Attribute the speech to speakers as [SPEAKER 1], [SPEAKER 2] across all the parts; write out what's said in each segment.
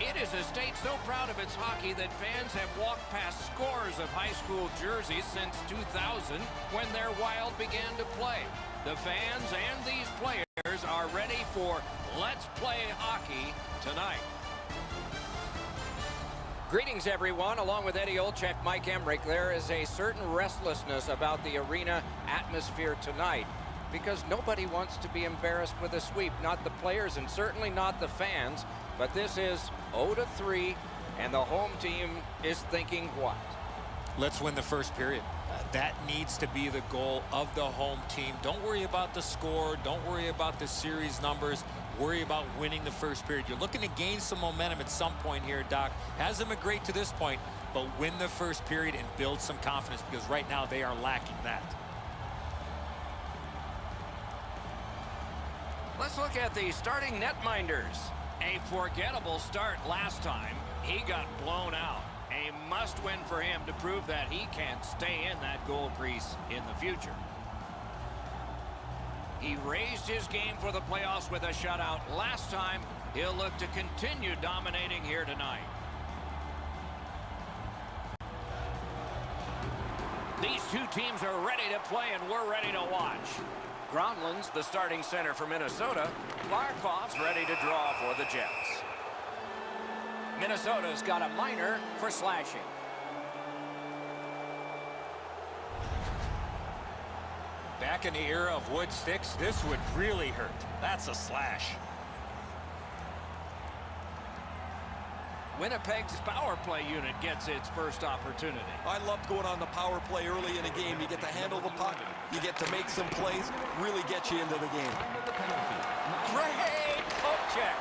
[SPEAKER 1] It is a state so proud of its hockey that fans have walked past scores of high school jerseys since 2000 when their Wild began to play. The fans and these players are ready for Let's Play Hockey tonight. Greetings, everyone. Along with Eddie Olczyk, Mike Emrick, there is a certain restlessness about the arena atmosphere tonight because nobody wants to be embarrassed with a sweep. Not the players and certainly not the fans. But this is 0-3, and the home team is thinking what?
[SPEAKER 2] Let's win the first period. That needs to be the goal of the home team. Don't worry about the score. Don't worry about the series numbers. Worry about winning the first period. You're looking to gain some momentum at some point here, Doc. Hasn't been great to this point, but win the first period and build some confidence because right now they are lacking that.
[SPEAKER 1] Let's look at the starting netminders. A forgettable start last time. He got blown out. A must-win for him to prove that he can stay in that goal crease in the future. He raised his game for the playoffs with a shutout last time. He'll look to continue dominating here tonight. These two teams are ready to play, and we're ready to watch. Gronlin's the starting center for Minnesota. Larkov's ready to draw for the Jets. Minnesota's got a minor for slashing.
[SPEAKER 2] Back in the era of wood sticks, this would really hurt. That's a slash.
[SPEAKER 1] Winnipeg's power play unit gets its first opportunity.
[SPEAKER 3] I loved going on the power play early in a game. You get to handle the puck, you get to make some plays, really get you into the game.
[SPEAKER 1] Great poke check.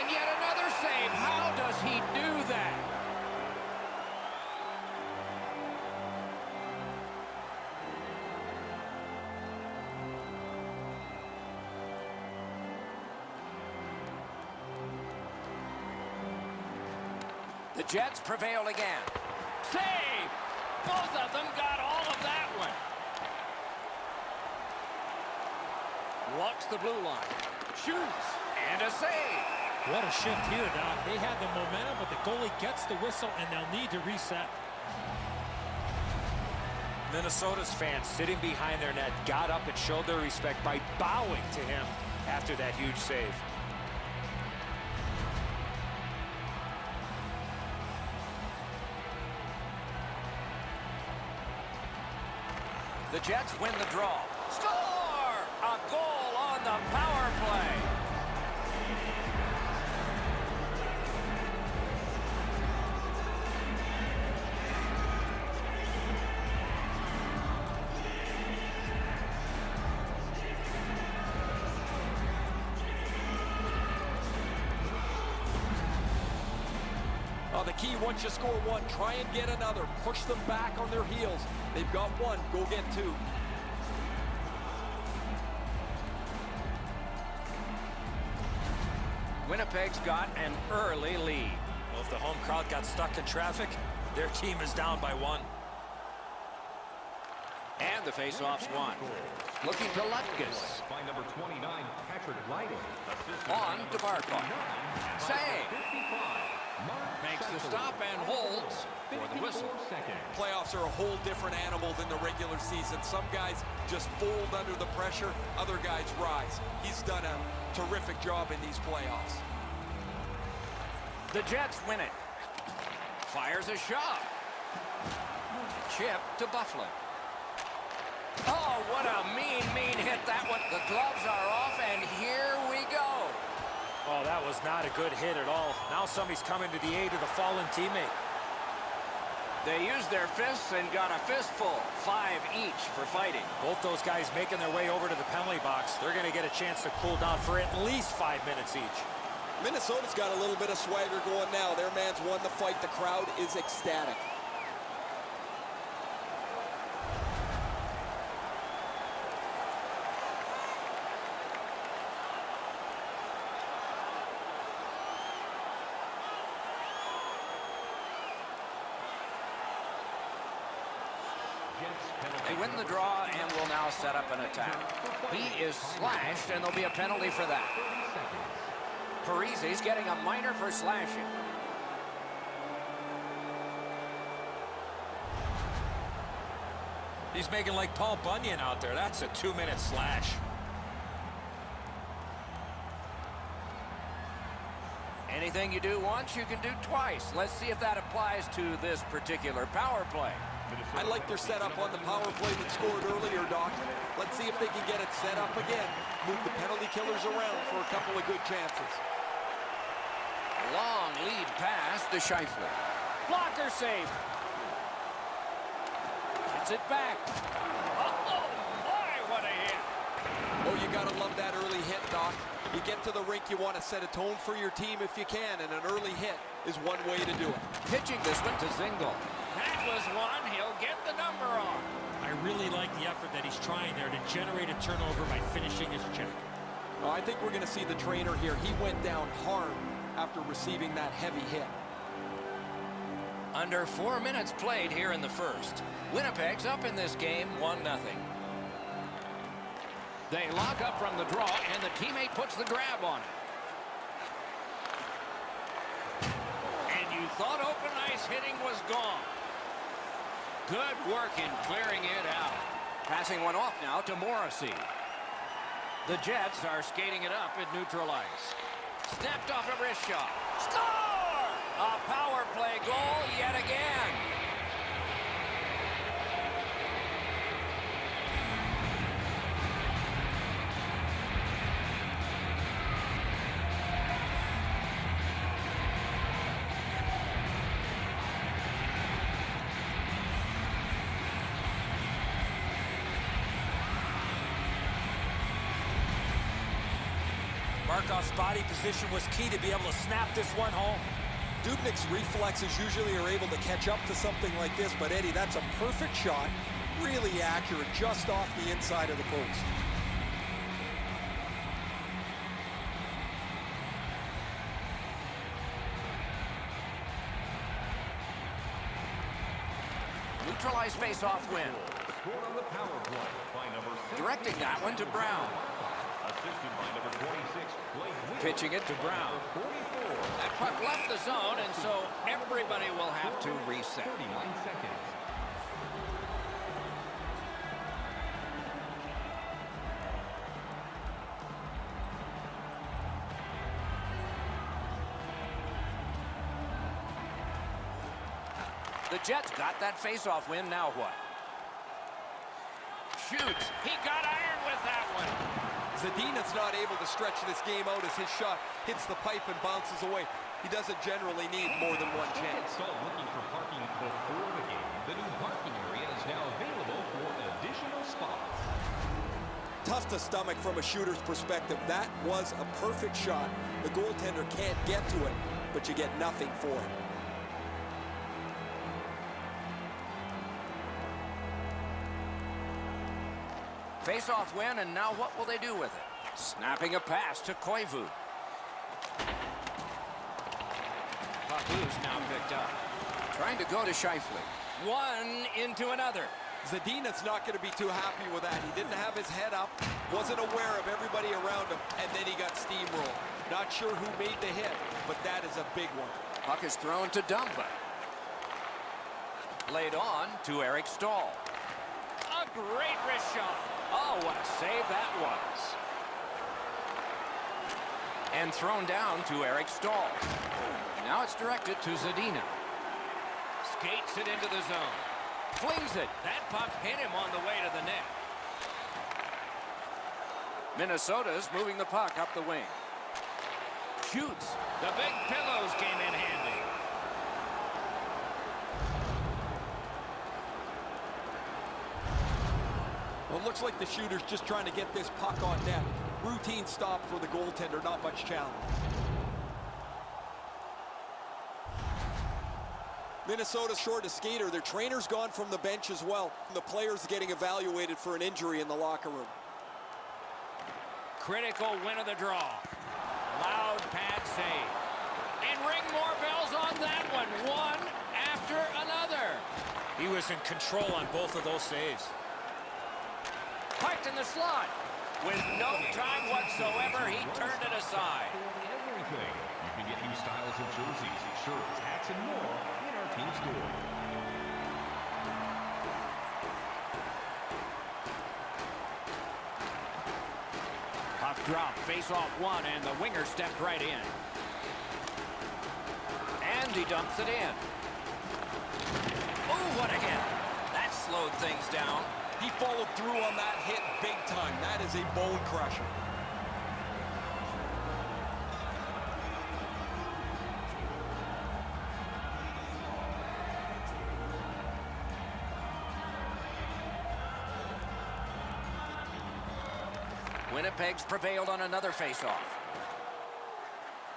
[SPEAKER 1] And yet another save. How does he do that? The Jets prevail again. Save! Both of them got all of that one. Walks the blue line. Shoots. And a save.
[SPEAKER 4] What a shift here, Doc. They had the momentum, but the goalie gets the whistle, and they'll need to reset.
[SPEAKER 2] Minnesota's fans sitting behind their net got up and showed their respect by bowing to him after that huge save.
[SPEAKER 1] The Jets win the draw. Score! A goal on the power play.
[SPEAKER 3] The key, once you score one, try and get another. Push them back on their heels. They've got one, go get two.
[SPEAKER 1] Winnipeg's got an early lead.
[SPEAKER 2] Well, if the home crowd got stuck in traffic, their team is down by one.
[SPEAKER 1] And the faceoff's won. Looking to Lutkus.
[SPEAKER 5] By number 29, Patrick Lighting.
[SPEAKER 1] On to Barkov. Save. Makes the stop and holds for the whistle.
[SPEAKER 3] Playoffs are a whole different animal than the regular season. Some guys just fold under the pressure. Other guys rise. He's done a terrific job in these playoffs.
[SPEAKER 1] The Jets win it. Fires a shot. Chip to Buffalo. Oh, what a mean hit that one. The gloves are off, and here we go.
[SPEAKER 2] Oh, that was not a good hit at all. Now somebody's coming to the aid of the fallen teammate.
[SPEAKER 1] They used their fists and got a fistful. 5 each for fighting.
[SPEAKER 2] Both those guys making their way over to the penalty box. They're going to get a chance to cool down for at least 5 minutes each.
[SPEAKER 3] Minnesota's got a little bit of swagger going now. Their man's won the fight. The crowd is ecstatic.
[SPEAKER 1] They win the draw and will now set up an attack. He is slashed, and there'll be a penalty for that. Parise's getting a minor for slashing.
[SPEAKER 2] He's making like Paul Bunyan out there. That's a 2-minute slash.
[SPEAKER 1] Anything you do once, you can do twice. Let's see if that applies to this particular power play.
[SPEAKER 3] I like their setup on the power play that scored earlier, Doc. Let's see if they can get it set up again. Move the penalty killers around for a couple of good chances.
[SPEAKER 1] Long lead pass to Scheifele. Blocker save. Gets it back. Oh, my, what a hit.
[SPEAKER 3] Oh, you got to love that early hit, Doc. You get to the rink, you want to set a tone for your team if you can, and an early hit is one way to do it.
[SPEAKER 1] Pitching this one to Zingle. That was one. He'll get the number on.
[SPEAKER 4] I really like the effort that he's trying there to generate a turnover by finishing his check.
[SPEAKER 3] Well, I think we're going to see the trainer here. He went down hard after receiving that heavy hit.
[SPEAKER 1] Under 4 minutes played here in the first. Winnipeg's up in this game 1-0. They lock up from the draw, and the teammate puts the grab on it. And you thought open ice hitting was gone. Good work in clearing it out. Passing one off now to Morrissey. The Jets are skating it up at neutral ice. Snapped off a wrist shot. Score! A power play goal yet again.
[SPEAKER 2] Markov's body position was key to be able to snap this one home.
[SPEAKER 3] Dubnyk's reflexes usually are able to catch up to something like this, but Eddie, that's a perfect shot. Really accurate, just off the inside of the post.
[SPEAKER 1] Neutralized face-off win.
[SPEAKER 5] Score on the power play by number 6.
[SPEAKER 1] Directing that one to Brown.
[SPEAKER 5] Assisted by number 26, Blake Wheeler.
[SPEAKER 1] Pitching it to Brown.
[SPEAKER 5] 44.
[SPEAKER 1] That puck left the zone, and so everybody will have to reset.
[SPEAKER 5] 39 seconds.
[SPEAKER 1] The Jets got that face-off win. Now what? Shoots. He got iron with that one.
[SPEAKER 3] Zadina's not able to stretch this game out as his shot hits the pipe and bounces away. He doesn't generally need more than one chance.
[SPEAKER 5] So looking for parking before the game. The new parking area is now available for additional spots.
[SPEAKER 3] Tough to stomach from a shooter's perspective. That was a perfect shot. The goaltender can't get to it, but you get nothing for it.
[SPEAKER 1] Face-off win, and now what will they do with it? Snapping a pass to Koivu. Papu's now picked up. Trying to go to Scheifele. One into another.
[SPEAKER 3] Zadina's not going to be too happy with that. He didn't have his head up, wasn't aware of everybody around him, and then he got steamrolled. Not sure who made the hit, but that is a big one.
[SPEAKER 1] Puck is thrown to Dumba. Laid on to Eric Stahl. A great wrist shot. Oh, what a save that was. And thrown down to Eric Stahl. Now it's directed to Zadina. Skates it into the zone. Flings it. That puck hit him on the way to the net. Minnesota's moving the puck up the wing. Shoots. The big pillows came in handy.
[SPEAKER 3] Well, it looks like the shooter's just trying to get this puck on net. Routine stop for the goaltender, not much challenge. Minnesota's short a skater. Their trainer's gone from the bench as well. The players getting evaluated for an injury in the locker room.
[SPEAKER 1] Critical win of the draw. Loud pad save. And ring more bells on that one. One after another.
[SPEAKER 2] He was in control on both of those saves.
[SPEAKER 1] Parked in the slot. With no time whatsoever, he turned it aside.
[SPEAKER 5] thing. You can get new styles of jerseys, shirts, hats, and more in our team store.
[SPEAKER 1] Puck drop, face off one, and the winger stepped right in. And he dumps it in. Oh, what a hit. That slowed things down.
[SPEAKER 3] He followed through on that hit big time. That is a bone crusher.
[SPEAKER 1] Winnipeg's prevailed on another faceoff.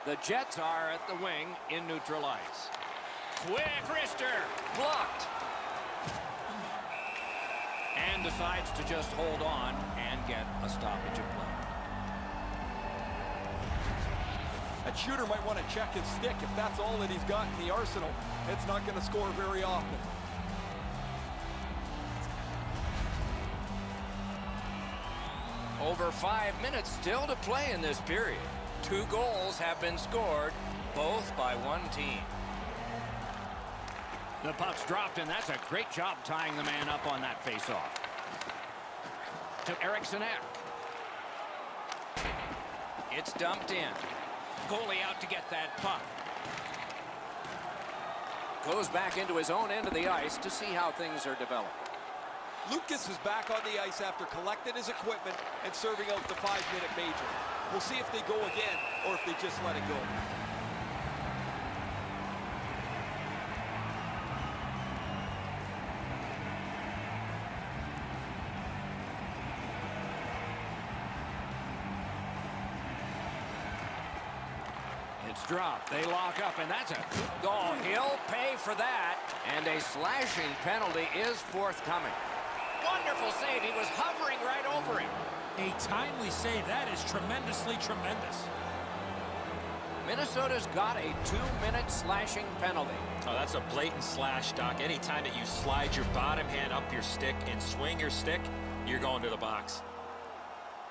[SPEAKER 1] The Jets are at the wing in neutral ice. Quick wrister, blocked. And decides to just hold on and get a stoppage of play.
[SPEAKER 3] That shooter might want to check his stick. If that's all that he's got in the arsenal, it's not going to score very often.
[SPEAKER 1] Over 5 minutes still to play in this period. 2 goals have been scored, both by one team. The puck's dropped, and that's a great job tying the man up on that faceoff. To Eriksson Ek. It's dumped in. Goalie out to get that puck. Goes back into his own end of the ice to see how things are developing.
[SPEAKER 3] Lucas is back on the ice after collecting his equipment and serving out the 5-minute major. We'll see if they go again or if they just let it go.
[SPEAKER 1] It's dropped. They lock up, and that's a... Oh, he'll pay for that. And a slashing penalty is forthcoming. Wonderful save. He was hovering right over him.
[SPEAKER 4] A timely save. That is tremendously tremendous.
[SPEAKER 1] Minnesota's got a 2-minute slashing penalty.
[SPEAKER 2] Oh, that's a blatant slash, Doc. Anytime that you slide your bottom hand up your stick and swing your stick, you're going to the box.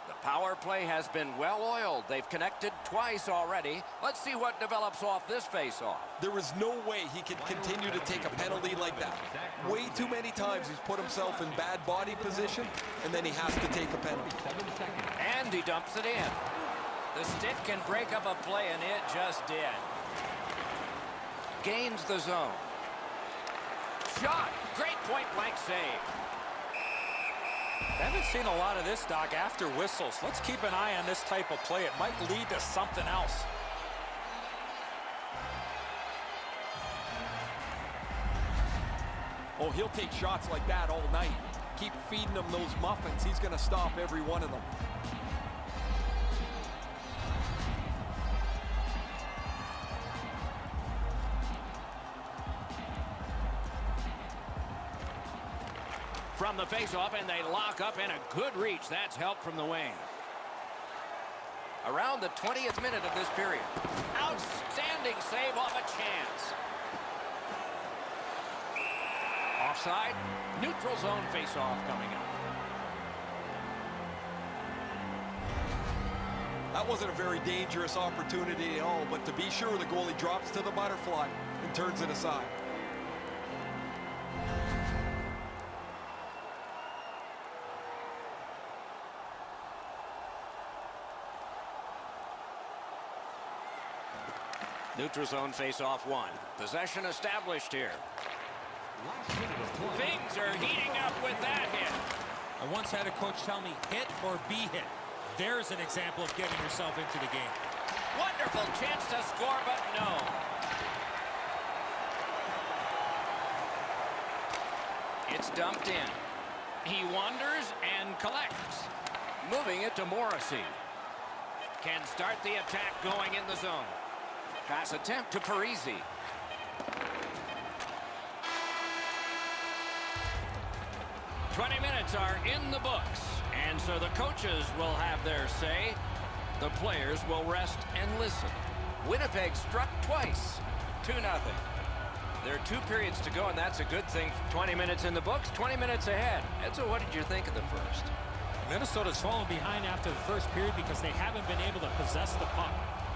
[SPEAKER 1] The power play has been well oiled. They've connected twice already. Let's see what develops off this face-off.
[SPEAKER 3] There is no way he can continue to take a penalty like that. Way too many times he's put himself in bad body position, and then he has to take a penalty.
[SPEAKER 1] And he dumps it in. The stick can break up a play, and it just did. Gains the zone. Shot. Great point-blank save.
[SPEAKER 2] Haven't seen a lot of this, Doc, after whistles. Let's keep an eye on this type of play. It might lead to something else.
[SPEAKER 3] Oh, he'll take shots like that all night. Keep feeding him those muffins. He's going to stop every one of them.
[SPEAKER 1] From the face-off, and they lock up, and a good reach. That's help from the wing. Around the 20th minute of this period. Outstanding save off a chance. Offside. Neutral zone face-off coming up.
[SPEAKER 3] That wasn't a very dangerous opportunity at all, but to be sure, the goalie drops to the butterfly and turns it aside.
[SPEAKER 1] Neutral zone face-off one. Possession established here. Things are heating up with that hit.
[SPEAKER 4] I once had a coach tell me, hit or be hit. There's an example of getting yourself into the game.
[SPEAKER 1] Wonderful chance to score, but no. It's dumped in. He wanders and collects. Moving it to Morrissey. Can start the attack going in the zone. Pass attempt to Parisi. "20 minutes are in the books, and so the coaches will have their say. The players will rest and listen." Winnipeg struck twice, 2-0. There are 2 periods to go, and that's a good thing. 20 minutes in the books, 20 minutes ahead. And so what did you think of the first?
[SPEAKER 4] Minnesota's fallen behind after the first period because they haven't been able to possess the puck.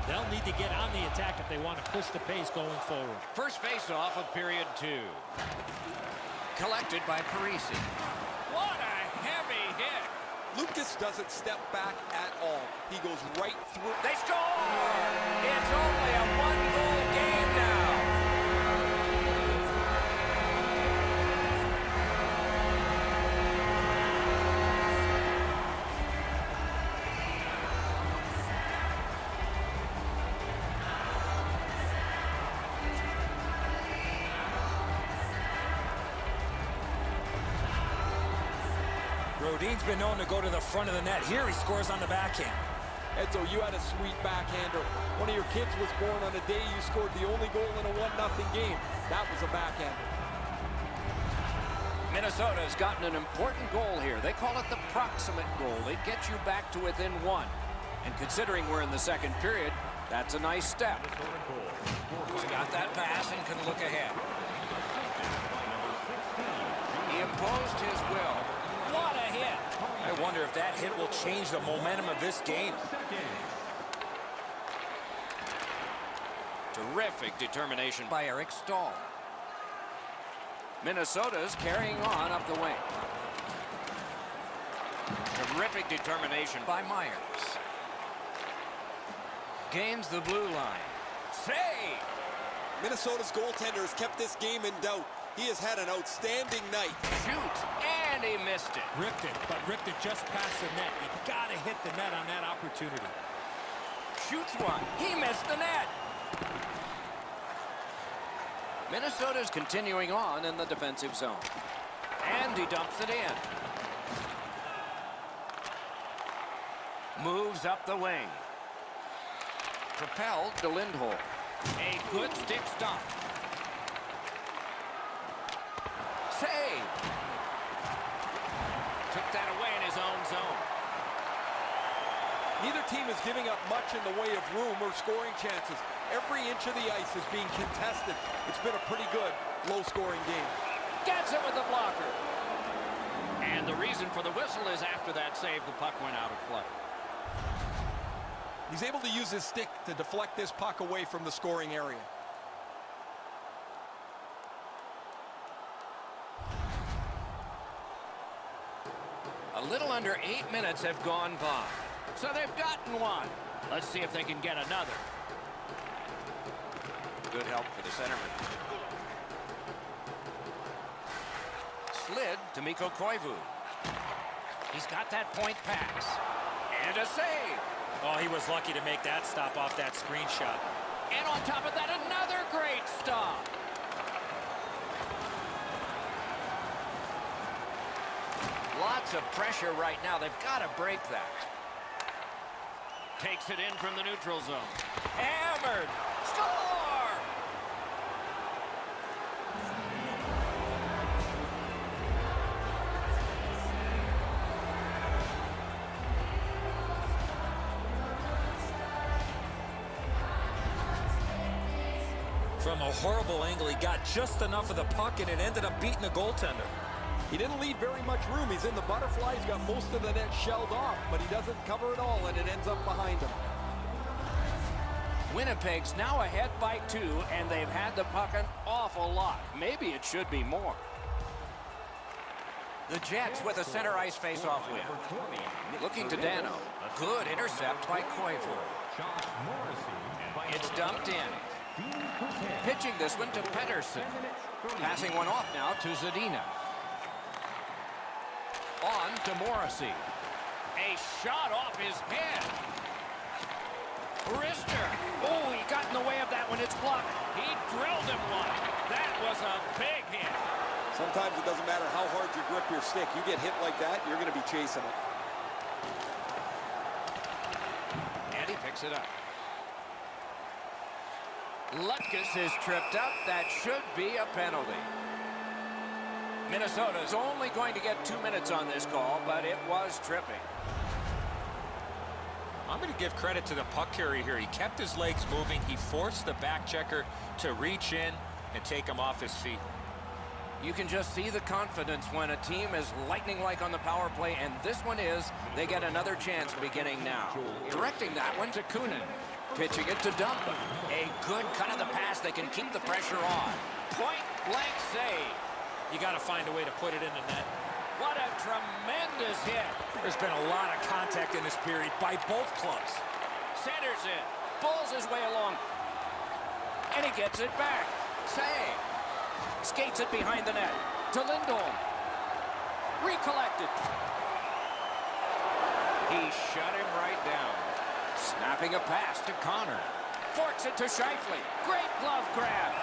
[SPEAKER 4] They'll need to get on the attack if they want to push the pace going forward.
[SPEAKER 1] First face-off of period 2. Collected by Parisi. What a heavy hit.
[SPEAKER 3] Lucas doesn't step back at all. He goes right through.
[SPEAKER 1] They score! It's only a one-goal game now.
[SPEAKER 6] Rodin's been known to go to the front of the net. Here he scores on the backhand.
[SPEAKER 3] Edzo, you had a sweet backhander. One of your kids was born on a day you scored the only goal in a 1-0 game. That was a backhander.
[SPEAKER 1] Minnesota's gotten an important goal here. They call it the proximate goal. It gets you back to within 1. And considering we're in the second period, that's a nice step. He's got that pass and can look ahead. He imposed his will. What a hit!
[SPEAKER 6] I wonder if that hit will change the momentum of this game.
[SPEAKER 1] Terrific determination by Eric Stahl. Minnesota's carrying on up the wing. Terrific determination by Myers. Gains the blue line. Save!
[SPEAKER 3] Minnesota's goaltender has kept this game in doubt. He has had an outstanding night.
[SPEAKER 1] Shoots, and he missed it.
[SPEAKER 4] Ripped it, but ripped it just past the net. You got to hit the net on that opportunity.
[SPEAKER 1] Shoots one. He missed the net. Minnesota's continuing on in the defensive zone. And he dumps it in. Moves up the wing. Propelled to Lindholm. A good stick stop. Save. Took that away in his own zone.
[SPEAKER 3] Neither team is giving up much in the way of room or scoring chances. Every inch of the ice is being contested. It's been a pretty good, low-scoring game.
[SPEAKER 1] Gets it with the blocker. And the reason for the whistle is after that save, the puck went out of play.
[SPEAKER 3] He's able to use his stick to deflect this puck away from the scoring area.
[SPEAKER 1] A little under 8 minutes have gone by. So they've gotten one. Let's see if they can get another. Good help for the centerman. Slid to Mikko Koivu. He's got that point pass. And a save.
[SPEAKER 6] Oh, he was lucky to make that stop off that screenshot.
[SPEAKER 1] And on top of that, another great stop. Lots of pressure right now. They've got to break that. Takes it in from the neutral zone. Hammered. Score!
[SPEAKER 6] From a horrible angle, he got just enough of the puck, and it ended up beating the goaltender.
[SPEAKER 3] He didn't leave very much room. He's in the butterfly. He's got most of the net shelled off, but he doesn't cover it all, and it ends up behind him.
[SPEAKER 1] Winnipeg's now ahead by 2, and they've had the puck an awful lot. Maybe it should be more. The Jets with a center ice face-off win. Looking to Dano. Good intercept by Koivu. It's dumped in. Pitching this one to Pedersen. Passing one off now to Zadina. On to Morrissey. A shot off his head. Rister. Oh, he got in the way of that one. It's blocked. He drilled him one. That was a big hit.
[SPEAKER 3] Sometimes it doesn't matter how hard you grip your stick. You get hit like that, you're going to be chasing it.
[SPEAKER 1] And he picks it up. Lutkus is tripped up. That should be a penalty. Minnesota's only going to get 2 minutes on this call, but it was tripping.
[SPEAKER 2] I'm going to give credit to the puck carrier here. He kept his legs moving. He forced the back checker to reach in and take him off his feet.
[SPEAKER 1] You can just see the confidence when a team is lightning-like on the power play, and this one is. They get another chance beginning now. Directing that one to Kunin. Pitching it to dump. A good cut of the pass. They can keep the pressure on. Point blank save.
[SPEAKER 6] You got to find a way to put it in the net.
[SPEAKER 1] What a tremendous hit.
[SPEAKER 6] There's been a lot of contact in this period by both clubs.
[SPEAKER 1] Centers it. Pulls his way along. And he gets it back. Save. Skates it behind the net. To Lindholm. Recollected. He shut him right down. Snapping a pass to Connor. Forks it to Scheifele. Great glove grab.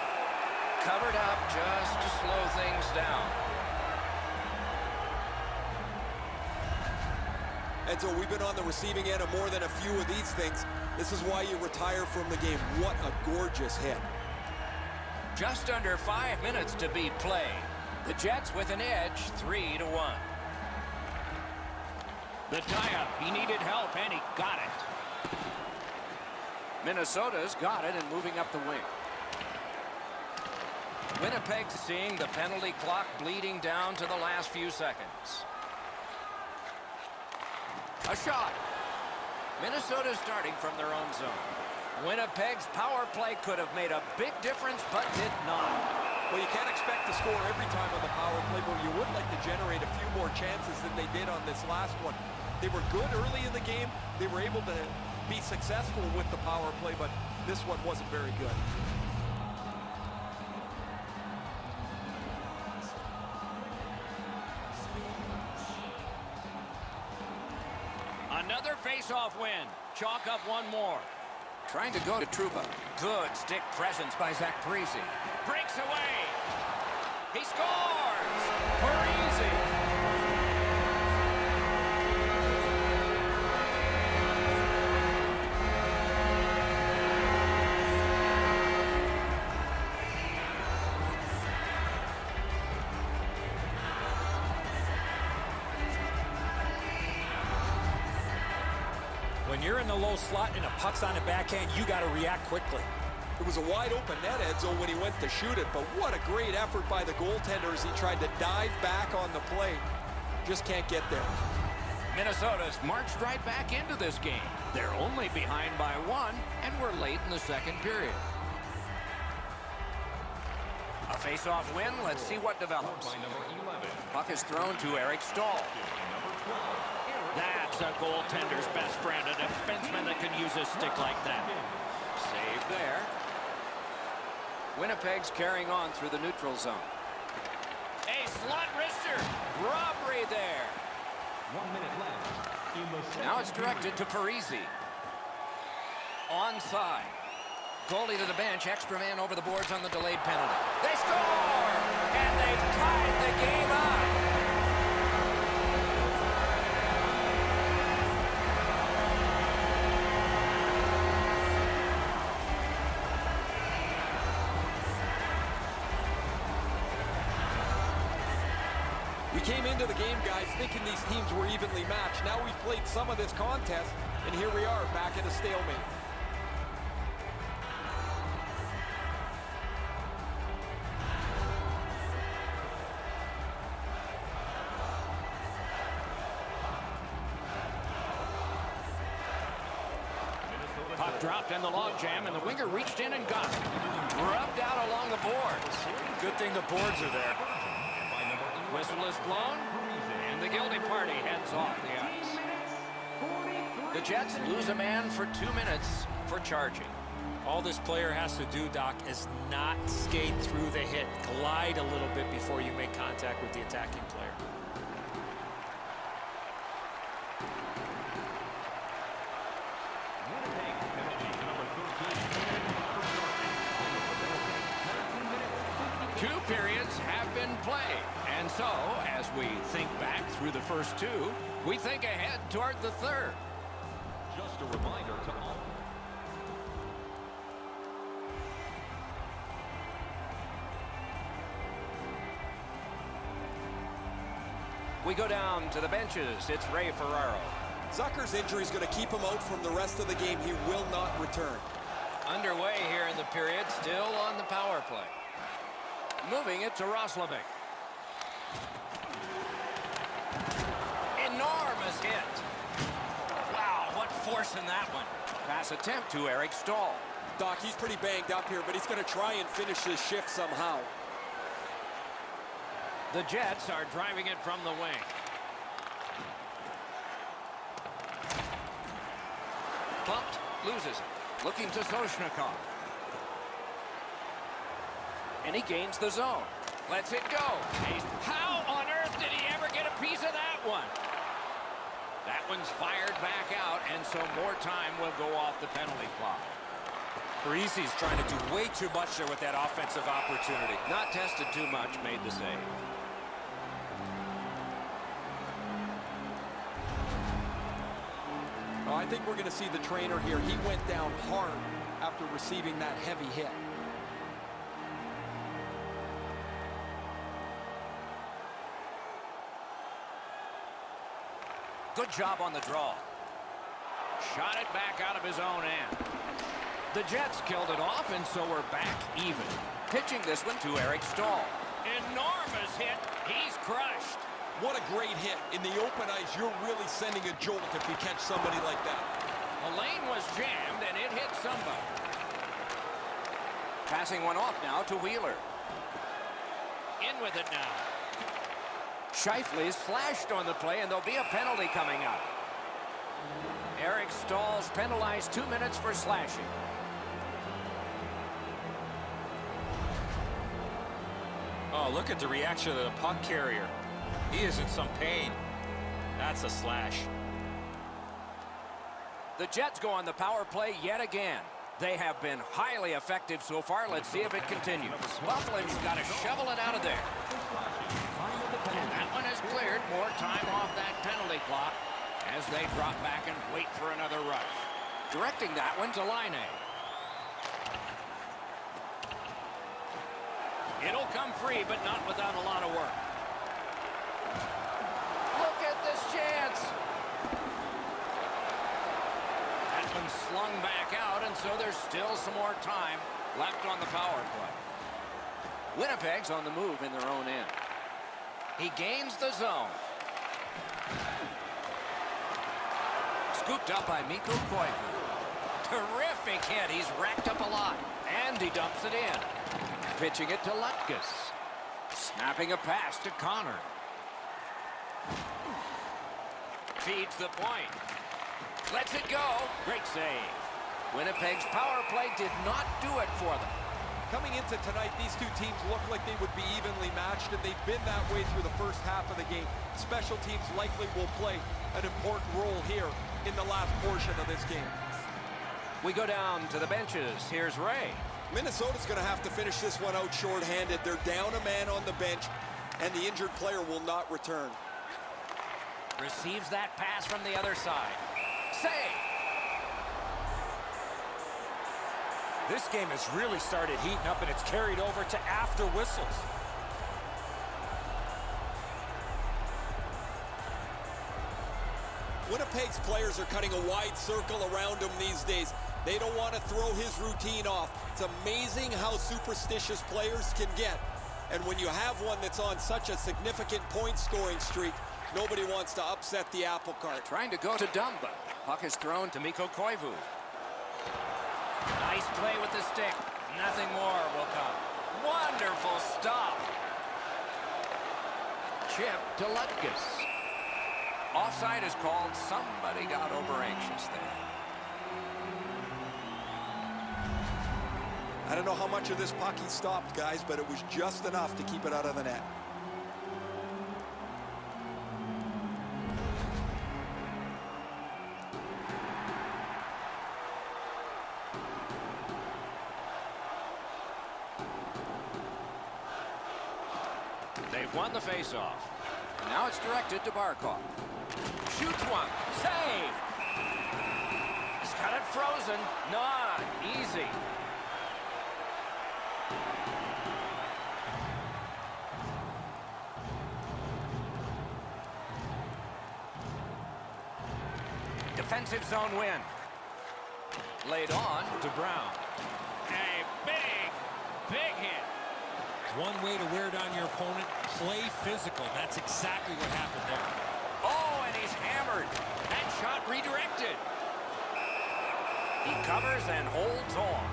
[SPEAKER 1] Covered up just to slow things down.
[SPEAKER 3] And so we've been on the receiving end of more than a few of these things. This is why you retire from the game. What a gorgeous hit.
[SPEAKER 1] Just under 5 minutes to be played. The Jets with an edge, 3-1. The tie-up. He needed help, and he got it. Minnesota's got it and moving up the wing. Winnipeg seeing the penalty clock bleeding down to the last few seconds. A shot. Minnesota starting from their own zone. Winnipeg's power play could have made a big difference, but did not.
[SPEAKER 3] Well, you can't expect to score every time on the power play, but you would like to generate a few more chances than they did on this last one. They were good early in the game. They were able to be successful with the power play, but this one wasn't very good.
[SPEAKER 1] Another face-off win. Chalk up one more. Trying to go to Trouba. Good stick presence by Zach Parise. Breaks away. He scores! Parise.
[SPEAKER 6] When you're in the low slot and a puck's on the backhand, you got to react quickly.
[SPEAKER 3] It was a wide open net, Edzo, when he went to shoot it, but what a great effort by the goaltender as he tried to dive back on the play. Just can't get there.
[SPEAKER 1] Minnesota's marched right back into this game. They're only behind by 1, and we're late in the second period. A face-off win. Let's see what develops. Puck is thrown to Eric Stahl. That's a goaltender's best friend, a defenseman that can use a stick like that. Save there. Winnipeg's carrying on through the neutral zone. A slot wrister. Robbery there.
[SPEAKER 5] 1 minute left.
[SPEAKER 1] Now it's directed to Parise. Onside. Goalie to the bench. Extra man over the boards on the delayed penalty. They score! And they've tied the game up.
[SPEAKER 3] We came into the game, guys, thinking these teams were evenly matched. Now we've played some of this contest, and here we are back at a stalemate.
[SPEAKER 1] Puck dropped in the logjam, and the winger reached in and got it. Rubbed out along the boards.
[SPEAKER 6] Good thing the boards are there.
[SPEAKER 1] Whistle is blown, and the guilty party heads off the ice. The Jets lose a man for 2 minutes for charging.
[SPEAKER 6] All this player has to do, Doc, is not skate through the hit. Glide a little bit before you make contact with the attacking player.
[SPEAKER 1] Two periods have been played. And so, as we think back through the first two, we think ahead toward the third.
[SPEAKER 5] Just a reminder to all.
[SPEAKER 1] We go down to the benches. It's Ray Ferraro.
[SPEAKER 3] Zucker's injury is going to keep him out from the rest of the game. He will not return.
[SPEAKER 1] Underway here in the period, still on the power play. Moving it to Roslovic. Enormous hit. Wow, what forcing that one. Pass attempt to Eric Stahl.
[SPEAKER 3] Doc, he's pretty banged up here, but he's going to try and finish this shift somehow.
[SPEAKER 1] The Jets are driving it from the wing. Bumped, loses it. Looking to Soshnikov. And he gains the zone. Lets it go. How on earth did he ever get a piece of that one? That one's fired back out, and so more time will go off the penalty clock.
[SPEAKER 6] Parisi's trying to do way too much there with that offensive opportunity.
[SPEAKER 1] Not tested too much, made the save.
[SPEAKER 3] Oh, I think we're going to see the trainer here. He went down hard after receiving that heavy hit.
[SPEAKER 1] Good job on the draw. Shot it back out of his own end. The Jets killed it off, and so we're back even. Pitching this one to Eric Stahl. Enormous hit. He's crushed.
[SPEAKER 3] What a great hit. In the open ice, you're really sending a jolt if you catch somebody like that.
[SPEAKER 1] The lane was jammed, and it hit somebody. Passing one off now to Wheeler. In with it now. Scheifele's slashed on the play, and there'll be a penalty coming up. Eric Stahl's penalized 2 minutes for slashing.
[SPEAKER 6] Oh, look at the reaction of the puck carrier. He is in some pain. That's a slash.
[SPEAKER 1] The Jets go on the power play yet again. They have been highly effective so far. Let's see if it continues. Buffalo's got to shovel it out of there. And that one is cleared. More time off that penalty clock as they drop back and wait for another rush. Directing that one to Line. It'll come free, but not without a lot of work. Look at this chance. That one's slung back out, and so there's still some more time left on the power play. Winnipeg's on the move in their own end. He gains the zone. Scooped up by Mikko Koivu. Terrific hit. He's racked up a lot. And he dumps it in. Pitching it to Lutkus. Snapping a pass to Connor. Feeds the point. Lets it go. Great save. Winnipeg's power play did not do it for them.
[SPEAKER 3] Coming into tonight, these two teams look like they would be evenly matched, and they've been that way through the first half of the game. Special teams likely will play an important role here in the last portion of this game.
[SPEAKER 1] We go down to the benches. Here's Ray.
[SPEAKER 3] Minnesota's going to have to finish this one out shorthanded. They're down a man on the bench, and the injured player will not return.
[SPEAKER 1] Receives that pass from the other side. Save.
[SPEAKER 6] This game has really started heating up, and it's carried over to after whistles.
[SPEAKER 3] Winnipeg's players are cutting a wide circle around him these days. They don't want to throw his routine off. It's amazing how superstitious players can get. And when you have one that's on such a significant point-scoring streak, nobody wants to upset the apple cart.
[SPEAKER 1] Trying to go to Dumba. Puck is thrown to Mikko Koivu. Nice play with the stick. Nothing more will come. Wonderful stop. Chip to Lutkus. Offside is called. Somebody got over anxious there.
[SPEAKER 3] I don't know how much of this puck he stopped, guys, but it was just enough to keep it out of the net.
[SPEAKER 1] They've won the faceoff. Now it's directed to Barkov. Shoots one. Save. He's got it frozen. Not easy. Defensive zone win. Laid on to Brown. A big hit.
[SPEAKER 4] One way to wear down your opponent, play physical. That's exactly what happened there.
[SPEAKER 1] Oh, and he's hammered. That shot redirected. He covers and holds on.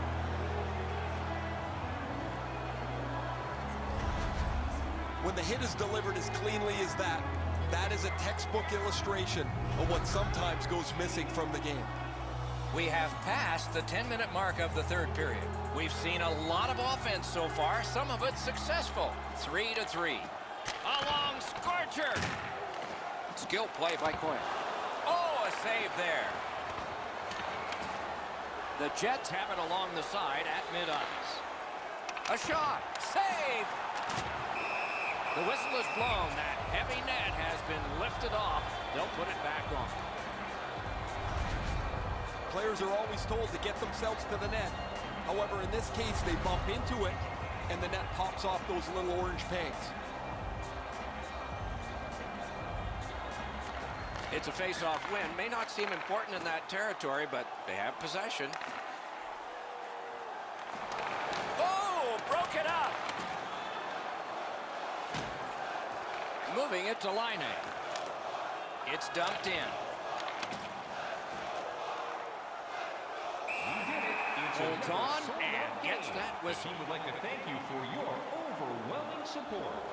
[SPEAKER 3] When the hit is delivered as cleanly as that, that is a textbook illustration of what sometimes goes missing from the game.
[SPEAKER 1] We have passed the 10-minute mark of the third period. We've seen a lot of offense so far, some of it successful. 3-3. A long scorcher. Skill play by Quinn. Oh, a save there. The Jets have it along the side at mid-ice. A shot. Save. The whistle is blown. That heavy net has been lifted off. They'll put it back on.
[SPEAKER 3] Players are always told to get themselves to the net. However, in this case, they bump into it, and the net pops off those little orange pegs.
[SPEAKER 1] It's a face-off win. May not seem important in that territory, but they have possession. Oh, broke it up. Moving it to Laine. It's dumped in. Holds on and gets that whistle.
[SPEAKER 5] The team would like to thank you for your overwhelming support.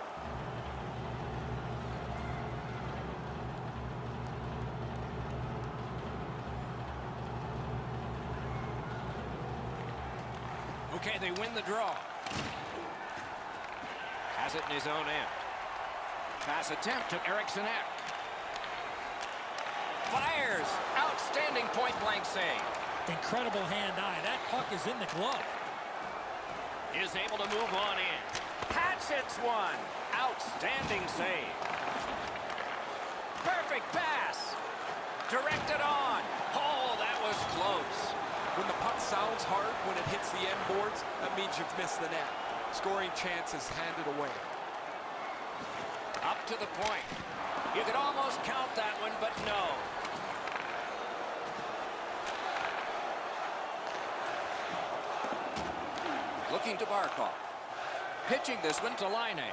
[SPEAKER 1] Okay, they win the draw. Has it in his own end. Pass attempt to Eriksson Ek. Fires. Outstanding point-blank save.
[SPEAKER 4] Incredible hand-eye. That puck is in the glove.
[SPEAKER 1] Is able to move on in. Hatchets one. Outstanding save. Perfect pass. Directed on. Oh, that was close.
[SPEAKER 3] When the puck sounds hard when it hits the end boards, that means you've missed the net. Scoring chance is handed away.
[SPEAKER 1] Up to the point. You could almost count that one, but no. Looking to Barkov. Pitching this one to Laine.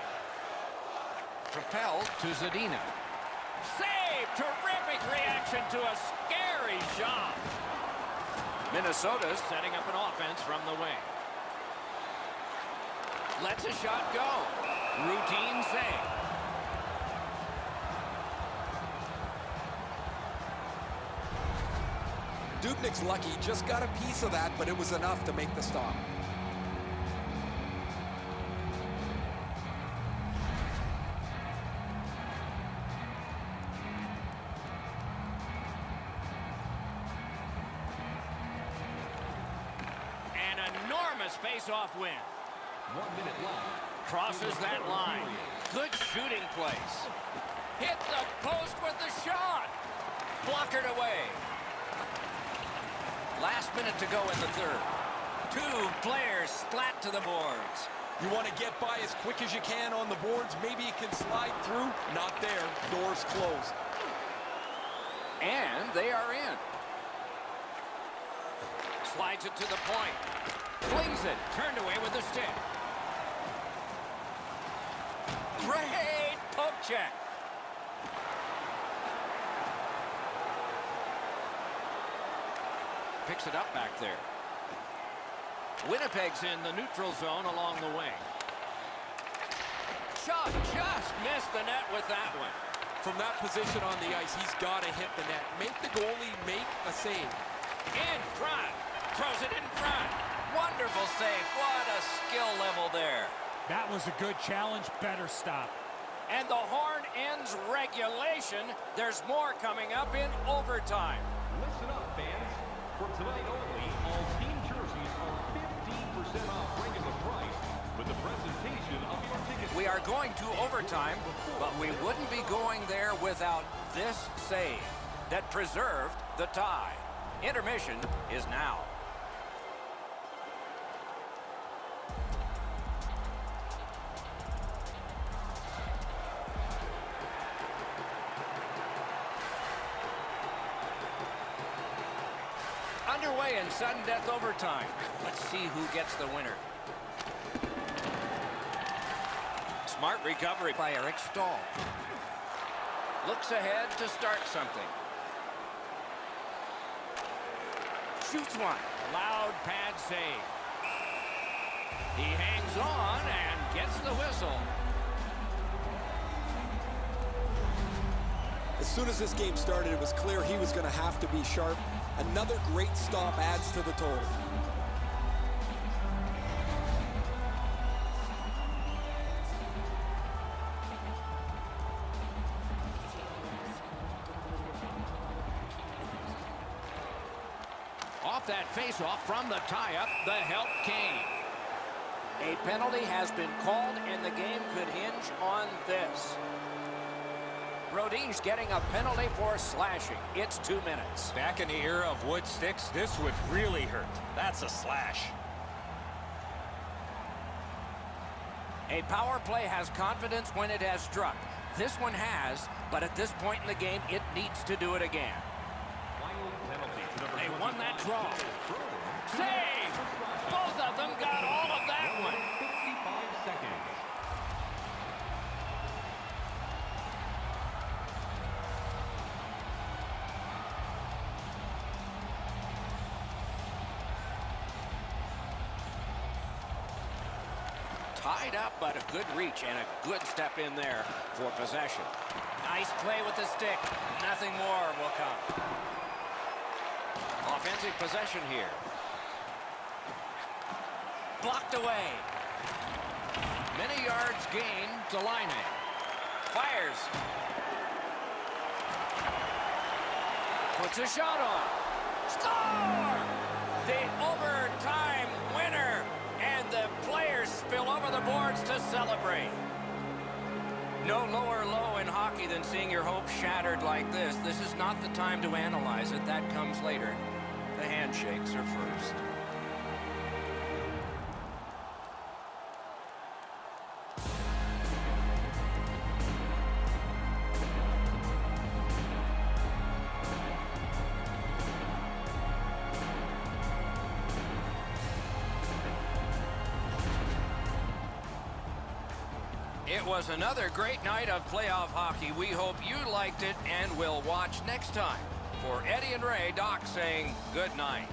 [SPEAKER 1] Propelled to Zadina. Save! Terrific reaction to a scary shot. Minnesota's setting up an offense from the wing. Lets a shot go. Routine save.
[SPEAKER 3] Dubnyk's lucky, just got a piece of that, but it was enough to make the stop.
[SPEAKER 1] Face-off win.
[SPEAKER 5] 1 minute left.
[SPEAKER 1] Crosses that line. Good shooting place. Hit the post with the shot. Blockered away. Last minute to go in the third. Two players splat to the boards.
[SPEAKER 3] You want to get by as quick as you can on the boards. Maybe you can slide through. Not there. Doors closed.
[SPEAKER 1] And they are in. Slides it to the point. Flings it. Turned away with the stick. Great poke check. Picks it up back there. Winnipeg's in the neutral zone along the wing. Shot just missed the net with that one.
[SPEAKER 3] From that position on the ice, he's got to hit the net. Make the goalie make a save.
[SPEAKER 1] In front. Throws it in front. Wonderful save. What a skill level there.
[SPEAKER 4] That was a good challenge. Better stop.
[SPEAKER 1] And the horn ends regulation. There's more coming up in overtime.
[SPEAKER 5] Listen up, fans. For tonight only, all team jerseys are 15% off regular price with the presentation of your ticket.
[SPEAKER 1] We are going to overtime, but we wouldn't be going there without this save that preserved the tie. Intermission is now. Underway in sudden death overtime. Let's see who gets the winner. Smart recovery by Eric Stahl. Looks ahead to start something. shoots one. Loud pad save. He hangs on and gets the whistle.
[SPEAKER 7] As soon as this game started, it was clear he was going to have to be sharp. Another great stop adds to the total.
[SPEAKER 1] Off that face-off from the tie-up, the help came. A penalty has been called, and the game could hinge on this. Brodin's getting a penalty for slashing. It's 2 minutes.
[SPEAKER 2] Back in the era of wood sticks, this would really hurt. That's a slash.
[SPEAKER 1] A power play has confidence when it has struck. This one has, but at this point in the game, it needs to do it again.
[SPEAKER 5] Final penalty to number
[SPEAKER 1] They won that
[SPEAKER 5] 25,
[SPEAKER 1] draw. Save! Both of them got all of that one.
[SPEAKER 5] 55 seconds.
[SPEAKER 1] Tied up, but a good reach and a good step in there for possession. Nice play with the stick. Nothing more will come. Offensive possession here. Blocked away. Many yards gained to Line. Fires. Puts a shot on. Score! The overtime winner. And the players spill over the boards to celebrate. No lower low in hockey than seeing your hopes shattered like this. This is not the time to analyze it. That comes later. The handshakes are first. It was another great night of playoff hockey. We hope you liked it and will watch next time. For Eddie and Ray, Doc saying good night.